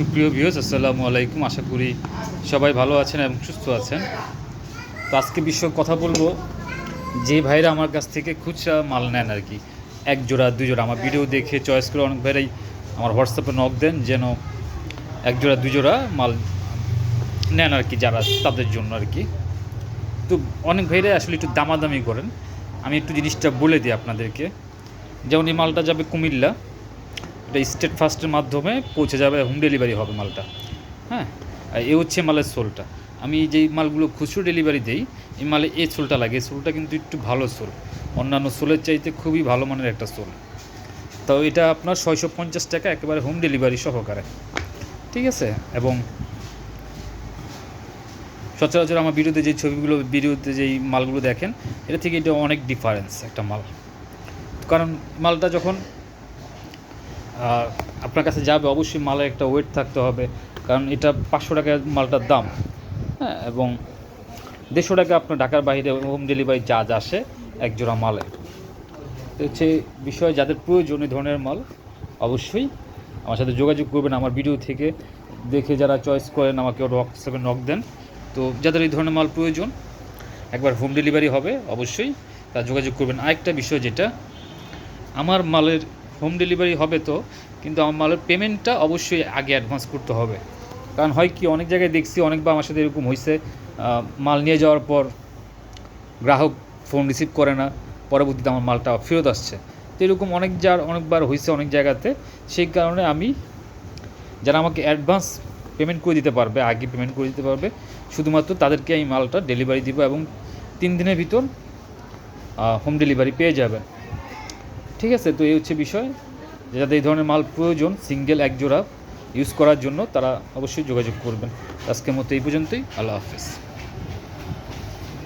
সুপ্রিয় ভিউয়ার্স, আসসালামু আলাইকুম। আশা করি সবাই ভালো আছেন এবং সুস্থ আছেন। তো আজকে বিষয়ে কথা বলবো, যে ভাইরা আমার কাছ থেকে খুচরা মাল নেন আর কি, এক জোড়া দুই জোড়া আমার ভিডিও দেখে চয়েস করে অনেক ভাইরাই আমার হোয়াটসঅ্যাপে নক দেন যেন এক জোড়া দুই জোড়া মাল নেন আর কি, যারা তাদের জন্য আর কি। তো অনেক ভাইরাই আসলে একটু দামাদামি করেন। আমি একটু জিনিসটা বলে দিই আপনাদেরকে। যেমন এই মালটা যাবে কুমিল্লা, এটা স্টেট ফাস্টের মাধ্যমে পৌঁছে যাবে, হোম ডেলিভারি হবে মালটা। হ্যাঁ, আর এ হচ্ছে মালের সোলটা। আমি যেই মালগুলো খুচরো ডেলিভারি দিই, এই মালে এই সোলটা লাগে। এই সোলটা কিন্তু একটু ভালো সোল, অন্যান্য সোলের চাইতে খুবই ভালো মানের একটা সোল। তো এটা আপনার 650 টাকা একেবারে হোম ডেলিভারি সহকারে, ঠিক আছে। এবং সচরাচর আমার ভিডিওতে যে ছবিগুলো, ভিডিওতে যেই মালগুলো দেখেন, এটা থেকে এটা অনেক ডিফারেন্স একটা মাল। কারণ মালটা যখন আপনার কাছে যাবে, অবশ্যই মালের একটা ওয়েট থাকতে হবে। কারণ এটা 500 টাকা মালটার দাম, হ্যাঁ, এবং 150 টাকা আপনার ঢাকার বাইরে হোম ডেলিভারি চার্জ আসে এক জোড়া মালের। তো হচ্ছে বিষয়, যাদের প্রয়োজন এই ধরনের মাল অবশ্যই আমার সাথে যোগাযোগ করবেন। আমার ভিডিও থেকে দেখে যারা চয়েস করেন আমাকে হোয়াটসঅ্যাপে নক দেন। তো যাদের এই ধরনের মাল প্রয়োজন, একবার হোম ডেলিভারি হবে, অবশ্যই তারা যোগাযোগ করবেন। আরেকটা বিষয়, যেটা আমার মালের হোম ডেলিভারি হবে তো, কিন্তু আমার মালের পেমেন্টটা অবশ্যই আগে অ্যাডভান্স করতে হবে। কারণ হয় কি, অনেক জায়গায় দেখছি, অনেকবার আমার সাথে এরকম হয়েছে, মাল নিয়ে যাওয়ার পর গ্রাহক ফোন রিসিভ করে না, পরবর্তীতে আমার মালটা ফেরত আসছে। তো এরকম অনেকবার হয়েছে অনেক জায়গাতে। সেই কারণে আমি, যারা আমাকে অ্যাডভান্স পেমেন্ট করে দিতে পারবে, আগে পেমেন্ট করে দিতে পারবে, শুধুমাত্র তাদেরকে আমি মালটা ডেলিভারি দিব এবং 3 দিনের ভিতর হোম ডেলিভারি পেয়ে যাবেন, ঠিক আছে। তো এই হচ্ছে বিষয়, যাদের এই ধরনের মাল প্রয়োজন সিঙ্গেল এক জোড়া ইউজ করার জন্য, তারা অবশ্যই যোগাযোগ করবেন। আজকের মতো এই পর্যন্তই। আল্লাহ হাফেজ।